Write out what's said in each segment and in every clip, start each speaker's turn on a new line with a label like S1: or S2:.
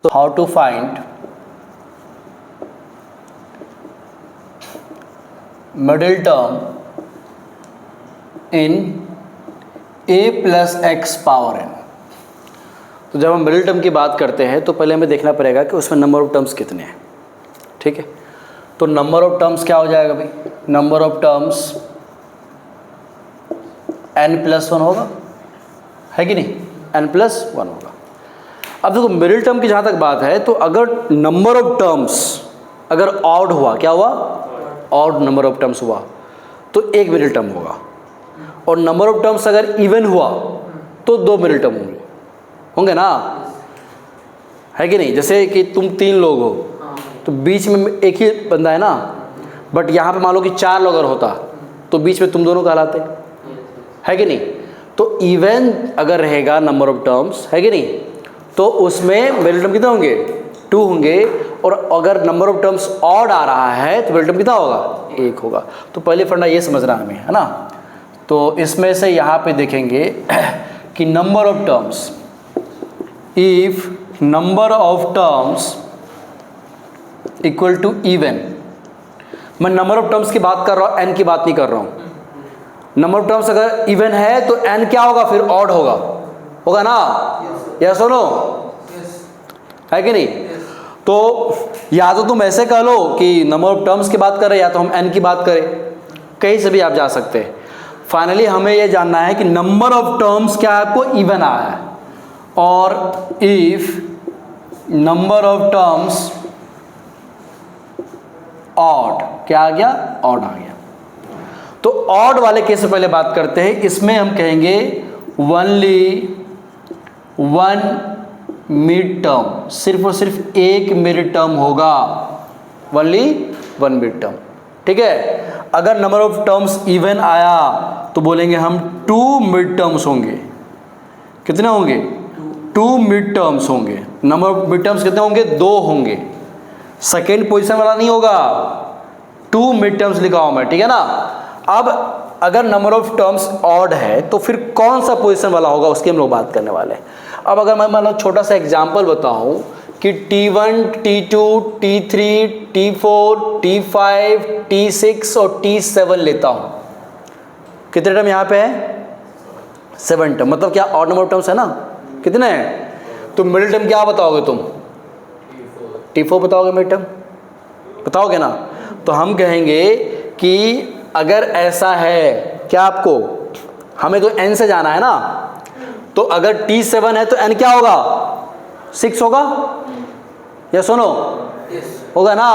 S1: So how to find middle term in a plus x power n। तो जब हम middle term की बात करते हैं तो पहले हमें देखना पड़ेगा कि उसमें नंबर ऑफ टर्म्स कितने हैं। ठीक है, तो नंबर ऑफ टर्म्स क्या हो जाएगा भाई? नंबर ऑफ टर्म्स n+1 होगा, है कि नहीं? n+1 होगा। अब देखो मिडिल टर्म की जहाँ तक बात है तो अगर नंबर ऑफ टर्म्स अगर ऑड हुआ, क्या हुआ? ऑड नंबर ऑफ टर्म्स हुआ तो एक मिडिल टर्म होगा, और नंबर ऑफ टर्म्स अगर इवन हुआ तो दो मिडिल टर्म होंगे ना, है कि नहीं? जैसे कि तुम 3 लोग हो तो बीच में एक ही बंदा है ना, बट यहाँ पे मान लो कि 4 लोग अगर होता तो बीच में तुम दोनों कहलाते, है कि नहीं? तो इवन अगर रहेगा नंबर ऑफ टर्म्स, है कि नहीं, तो उसमें मिडिल टर्म कितने होंगे? 2 होंगे। और अगर नंबर ऑफ टर्म्स ऑड आ रहा है तो मिडिल टर्म कितना होगा? 1 होगा। तो पहले फंडा ये समझना हमें, है ना। तो इसमें से यहाँ पे देखेंगे कि number of terms, if number of terms equal to even, मैं नंबर ऑफ टर्म्स की बात कर रहा हूँ, एन की बात नहीं कर रहा हूँ। नंबर ऑफ टर्म्स अगर इवन है तो एन क्या होगा? फिर ऑड होगा ना? यस और नो, है कि नहीं? तो या तो तुम ऐसे कह लो कि नंबर ऑफ टर्म्स की बात करें, या तो हम एन की बात करें, कहीं से भी आप जा सकते हैं। फाइनली हमें यह जानना है कि नंबर ऑफ टर्म्स क्या है, आपको इवन आया है, और if number of terms odd, क्या आ गया? ऑड आ गया। तो ऑड वाले केस से पहले बात करते हैं। इसमें हम कहेंगे ओनली वन मिड टर्म, सिर्फ और सिर्फ एक मिड टर्म होगा, ओनली वन मिड टर्म। ठीक है, अगर नंबर ऑफ टर्म्स इवन आया तो बोलेंगे हम 2 मिड टर्म्स होंगे। कितने होंगे? 2 मिड टर्म्स होंगे। नंबर ऑफ मिड टर्म्स कितने होंगे? 2 होंगे। सेकेंड पोजीशन वाला नहीं होगा, 2 मिड टर्म्स लिखा हूं मैं, ठीक है ना। अब अगर नंबर ऑफ टर्म्स ऑड है तो फिर कौन सा पोजीशन वाला होगा, उसकी हम लोग बात करने वाले हैं। अब अगर मैं मान लो छोटा सा एग्जांपल बताऊं कि T1, T2, T3, T4, T5, T6 और T7 लेता हूं, कितने टर्म यहाँ पे है? 7 टर्म। मतलब क्या ऑड नंबर ऑफ टर्म्स है ना? कितने हैं? तो मिडिल टर्म क्या बताओगे तुम? T4 बताओगे मिड टर्म, बताओगे ना। तो हम कहेंगे कि अगर ऐसा है, क्या आपको, हमें तो n से जाना है ना, तो अगर T7 है तो n क्या होगा? 6 होगा, या सुनो होगा ना।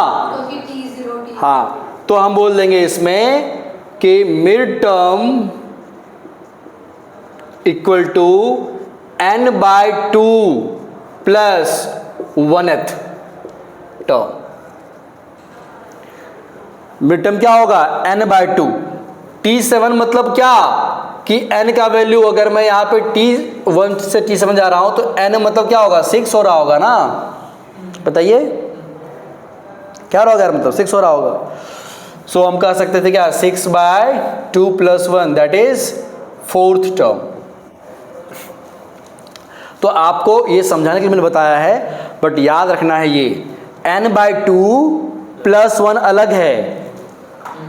S1: हाँ, तो हम बोल देंगे इसमें कि mid term equal to n/2 plus 1th term. Mid term क्या होगा? n/2। T7 मतलब क्या कि n का वैल्यू, अगर मैं यहाँ पे T1 से T7 जा रहा हूं तो n मतलब क्या होगा? 6 हो रहा होगा ना। बताइए क्या हो रहा होगा? मतलब 6 हो रहा होगा। सो हम कह सकते थे क्या? 6/2 plus 1, that is 4th term. तो आपको ये समझाने के लिए मैंने बताया है, बट याद रखना है ये n/2 प्लस 1 अलग है,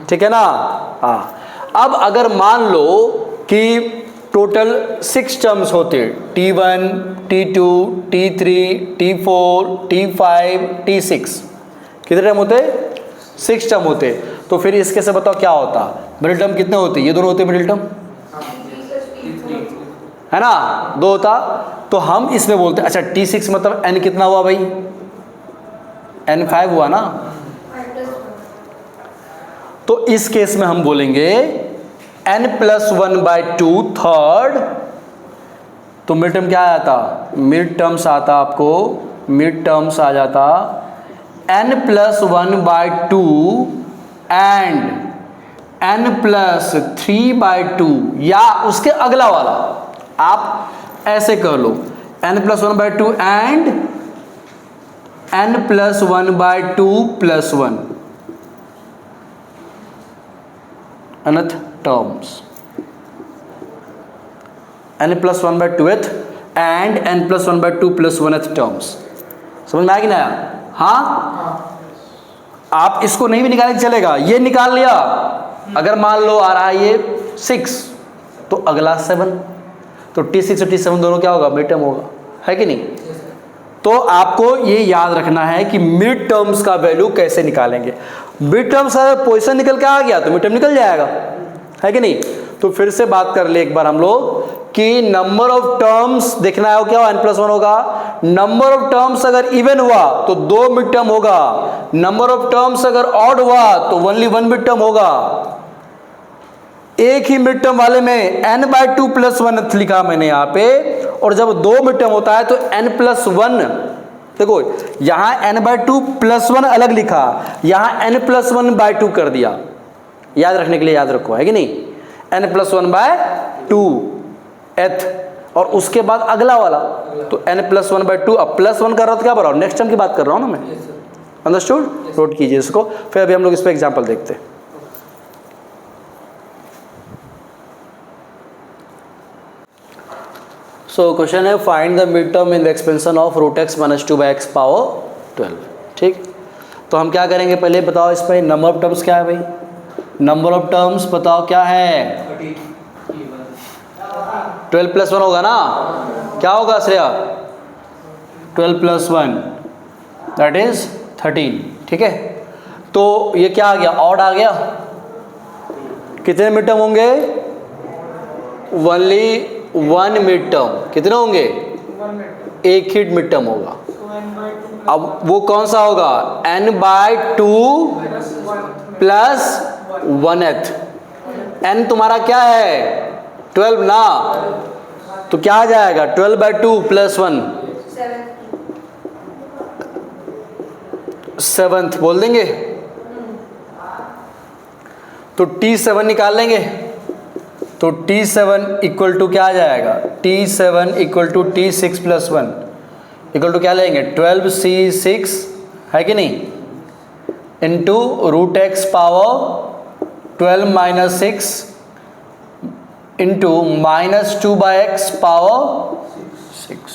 S1: ठीक है ना। हाँ, अब अगर मान लो कि टोटल 6 टर्म्स होते, T1, T2, T3, T4, T5, T6, कितने टर्म होते? 6 टर्म होते। तो फिर इसके से बताओ क्या होता? मिडिल टर्म कितने होते? ये दोनों होते मिडिल टर्म, है ना, 2 होता। तो हम इसमें बोलते हैं, अच्छा T6 मतलब n कितना हुआ भाई? n5 हुआ ना। तो इस केस में हम बोलेंगे n+1/2 थर्ड। तो मिड टर्म क्या आता? मिड टर्म्स आता, आपको मिड टर्म्स आ जाता n+1/2 एंड n+3/2, या उसके अगला वाला आप ऐसे कर लो, n+1/2 and n+1/2 plus 1 nth terms, n+1/2th and n+1/2 plus 1th terms। समझ में आया कि नहीं आया? हाँ, आप इसको नहीं भी निकालेंगे चलेगा, ये निकाल लिया, अगर मान लो आ रहा है ये 6 तो अगला 7, तो T6 और T7 दोनों क्या होगा, मिड टर्म होगा, है कि नहीं? तो आपको ये याद रखना है कि मिड टर्म्स का वैल्यू कैसे निकालेंगे। मिड टर्म्स का पोजीशन निकल के आ गया तो मिड टर्म निकल जाएगा, है कि नहीं? तो फिर से बात कर ले एक बार हम लोग कि नंबर ऑफ टर्म्स देखना है, वो क्या n+1 होगा। नंबर ऑफ टर्म्स अगर इवन हुआ तो 2 मिड टर्म होगा, नंबर ऑफ टर्म्स अगर ऑड हुआ तो ओनली 1 मिड टर्म होगा। एक ही मिड टर्म वाले में n/2 + 1 लिखा मैंने यहाँ पे, और जब 2 मिड टर्म होता है तो n+1, देखो यहां n/2 + 1 अलग लिखा, यहां n+1/2 कर दिया, याद रखने के लिए याद रखो, है कि नहीं? n+1/2 एथ, और उसके बाद अगला वाला तो n+1/2, अब +1 कर रहा हो तो क्या बोल रहा हूँ, नेक्स्ट टर्म की बात कर रहा हूँ ना मैं, अंडरस्टूड? नोट कीजिए इसको, फिर अभी हम लोग इस पर एग्जाम्पल देखते हैं। सो क्वेश्चन है find the mid term in the expansion of √x - 2/x power 12। ठीक, तो हम क्या करेंगे, पहले बताओ इस पर नंबर ऑफ टर्म्स क्या है भाई, नंबर ऑफ टर्म्स बताओ क्या है, 12 + 1 होगा ना, क्या होगा श्रेया, 12 + 1 दैट इज 13। ठीक है, तो ये क्या आ गया, ऑड आ गया। कितने मिड टर्म होंगे, ओनली 1 मिड टर्म। कितने होंगे, एक ही मिड टर्म होगा। अब वो कौन सा होगा, n/2 + 1th। n तुम्हारा क्या है, 12 ना, तो क्या आ जाएगा 12/2 + 1 7th बोल देंगे, तो T7 निकाल लेंगे, तो T7 इक्वल टू क्या आ जाएगा, T7 equal to T6 + 1 equal to क्या लेंगे, 12C6, है कि नहीं, into √x power 12 - 6 into -2/x power 6।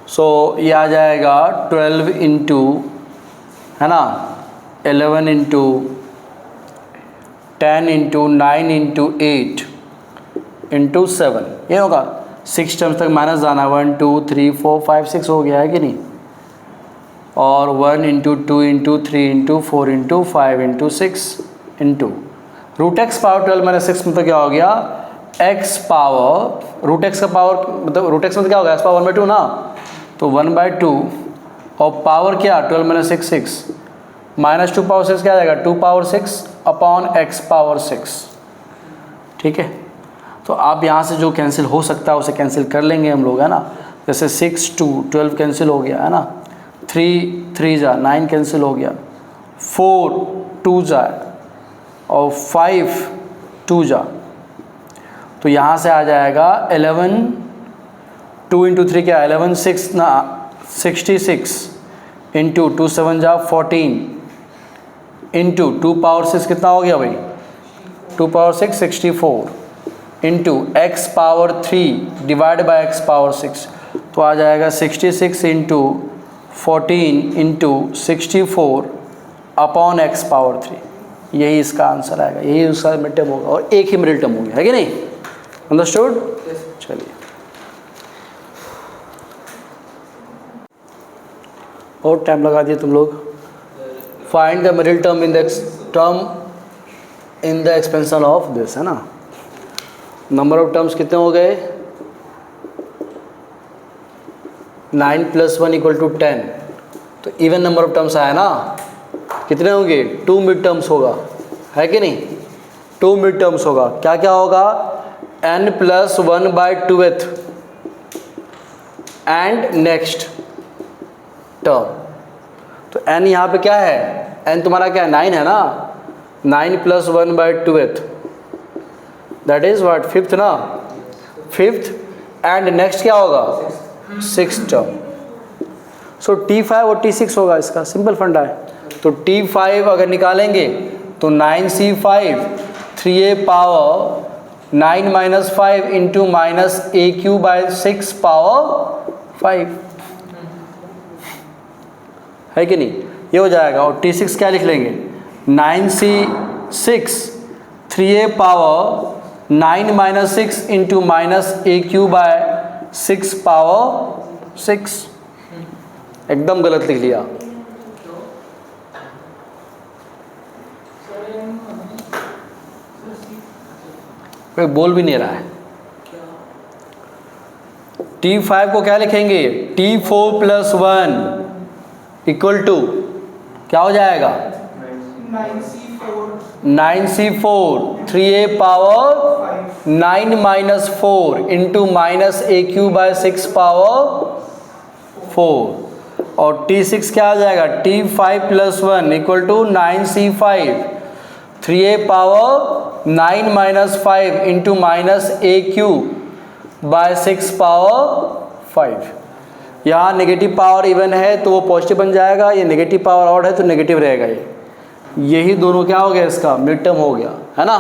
S1: सो ये आ जाएगा 12 इंटू, है ना, 11 इंटू 10 इंटू 9 इंटू 8 इंटू 7, ये होगा 6 टर्म्स तक माइनस जाना, 1 2 3 4 5 6 हो गया, है कि नहीं, और 1 into 2 into 3 into 4 into 5 into 6 into √x power 12 - 6 मतलब क्या हो गया, x पावर √x का पावर मतलब √x मतलब क्या होगा, x पावर 1/2 ना, तो 1/2 और पावर क्या 12 - 6 6 -2 पावर 6 क्या आ जाएगा, 2 पावर 6 अपॉन x पावर 6। ठीक है, तो आप यहाँ से जो कैंसिल हो सकता है उसे कैंसिल कर लेंगे हम लोग, है ना, जैसे 6 2 12 कैंसिल हो गया, है ना, 3 3 जा 9 कैंसिल हो गया, 4 2 जा और 5 2 जा, तो यहाँ से आ जाएगा 11 2 इंटू 3 क्या 11 6 ना 66 इंटू 2 7 जा 14 इंटू 2 पावर 6 कितना हो गया भाई, 2 power 6 64 into x power 3 divide by x power 6, तो आ जाएगा 66 into 14 into 64 upon x power 3। यही इसका आंसर आएगा, यही उसका मिड टर्म होगा, और एक ही मिडिल टर्म होगा, है कि नहीं, अंडरस्टूड? चलिए, और टाइम लगा दिए तुम लोग। Find the middle term in the expansion of this, है ना, नंबर ऑफ टर्म्स कितने हो गए, 9 + 1 = 10, तो इवन नंबर ऑफ टर्म्स आया ना, कितने होंगे, 2 मिड टर्म्स होगा, है कि नहीं, 2 मिड टर्म्स होगा, क्या क्या होगा, n+1/2th एंड नेक्स्ट टर्म, तो n यहाँ पे क्या है, n तुम्हारा क्या है 9 है ना, 9 + 1/2th that is what, 5th ना, 5th एंड नेक्स्ट क्या होगा 6th टर्म। सो T5 और T6 होगा, इसका सिंपल फंडा है। तो T5 अगर निकालेंगे तो 9C5 3a power 9 - 5 into -aq/6 power 5, है कि नहीं, ये हो जाएगा। और T6 क्या लिख लेंगे, 9C6 3a power 9 minus 6 into minus AQ by 6 power 6। एकदम गलत लिख लिया। कोई बोल भी नहीं रहा है। T5 को क्या लिखेंगे, T4 प्लस 1 इक्वल टू क्या हो जाएगा, 9C4 3a power 9 minus 4 into minus AQ by 6 power 4। और T6 क्या आ जाएगा, T5 plus 1 equal to 9C5 3a power 9 minus 5 into minus AQ by 6 power 5। यहाँ नेगेटिव पावर इवन है तो वो पॉजिटिव बन जाएगा, ये नेगेटिव पावर ऑड है तो नेगेटिव रहेगा। यही दोनों क्या हो गया, इसका मिड टर्म हो गया, है ना।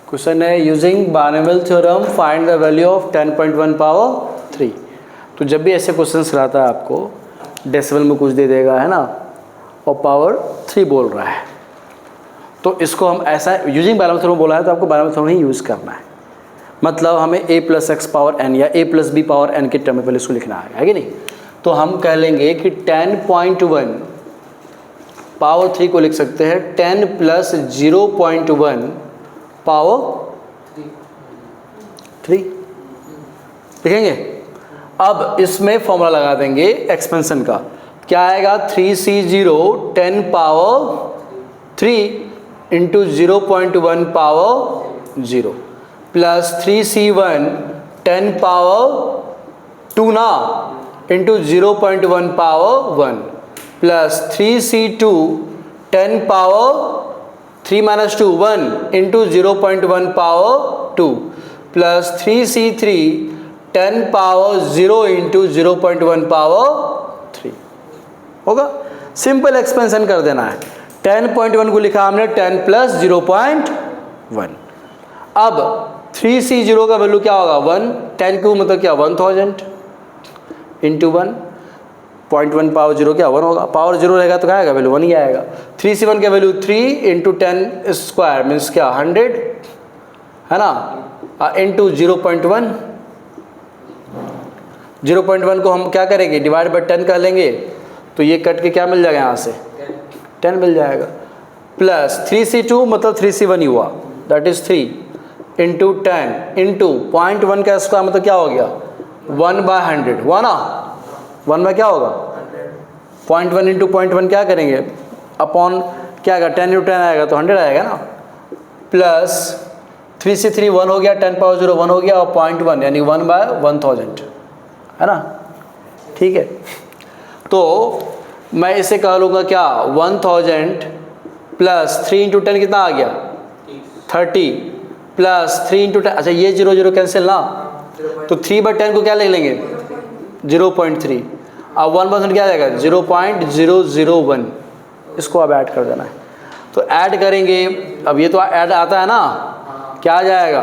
S1: क्वेश्चन है using binomial theorem find the value of 10.1 power 3। तो जब भी ऐसे क्वेश्चंस रहता है आपको डेसिमल में कुछ दे देगा, है ना, और पावर 3 बोल रहा है, तो इसको हम ऐसा यूजिंग बार्नवेल थ्योरम बोला है तो आपको बार्नवेल थ्योरम ही यूज़ करना है। मतलब हमें a plus x power n या a plus b power n के टर्म में पहले इसको लिखना है कि नहीं। तो हम कह लेंगे कि 10.1 पावर 3 को लिख सकते हैं 10 प्लस 0.1 पावर 3 लिखेंगे। अब इसमें फॉर्मूला लगा देंगे एक्सपेंशन का, क्या आएगा, 3C0 10 power 3 into 0.1 power 0 plus 3C1 10 power 2 ना into 0.1 power 1 plus 3C2 10 power 3 minus 2 1 into 0.1 power 2 plus 3C3 10 power 0 into 0.1 power 3 होगा। सिंपल एक्सपेंशन कर देना है। 10.1 को लिखा हमने 10 प्लस 0.1। अब 3C0 का वैल्यू क्या होगा, 1। 10 क्यूब मतलब क्या, 1000 इंटू 1.1 पावर 0 क्या 1 होगा। पावर 0 रहेगा तो क्या आएगा, वैल्यू 1 ही आएगा। 3C1 का वैल्यू 3 इंटू 10 स्क्वायर मीन्स क्या 100, है ना, इंटू 0.1। 0.1 को हम क्या करेंगे, डिवाइड बाई 10 कर लेंगे तो ये कट के क्या मिल जाएगा, यहाँ से 10 मिल जाएगा। प्लस 3C2 मतलब 3C1 ही हुआ, दैट इज 3 इंटू 10 इंटू 0.1 का स्क्वायर मतलब क्या हो गया 1/100 हुआ ना। 1 में क्या होगा 0.1 इंटू 0.1 क्या करेंगे अपॉन क्या आएगा 10 इंटू 10 आएगा तो 100 आएगा ना। प्लस 3C3 1 हो गया, 10 पावर 0 1 हो गया और 0.1 यानी 1/1000 है ना। ठीक है, तो मैं इसे कह लूँगा क्या 1000 प्लस 3 इंटू 10 कितना आ गया 30 प्लस 3 इंटू 10, अच्छा ये 0 0 कैंसिल ना, तो 3/10 को क्या ले लेंगे 0.3। अब 1% क्या आ जाएगा 0.001, इसको अब ऐड कर देना है। तो ऐड करेंगे, अब ये तो ऐड आता है ना, क्या आ जाएगा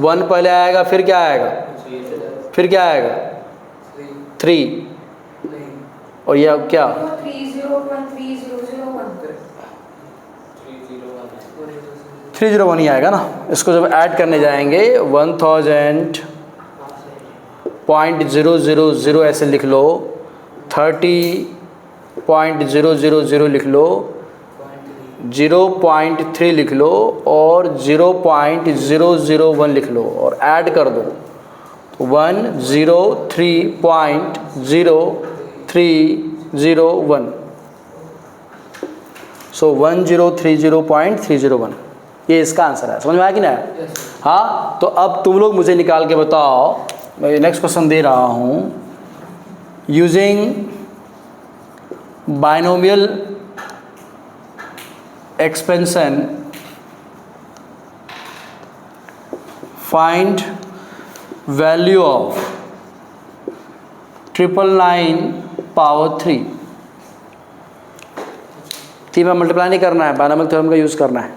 S1: 1 पहले आएगा फिर क्या आएगा, फिर क्या आएगा 3 और ये अब क्या 301 ही आएगा ना। इसको जब ऐड करने जाएंगे 1000.000 ऐसे लिख लो, 30.000 लिख लो, 0.3 लिख लो और 0.001 लिख लो और ऐड कर दो तो 103.0301, सो 1030.301 ये इसका आंसर है। समझ में आया कि नहीं? हाँ, तो अब तुम लोग मुझे निकाल के बताओ, मैं नेक्स्ट क्वेश्चन दे रहा हूँ। Using binomial expansion find value of 999 power 3 में मल्टीप्लाई नहीं करना है, बाइनोमियल थ्योरम का यूज़ करना है।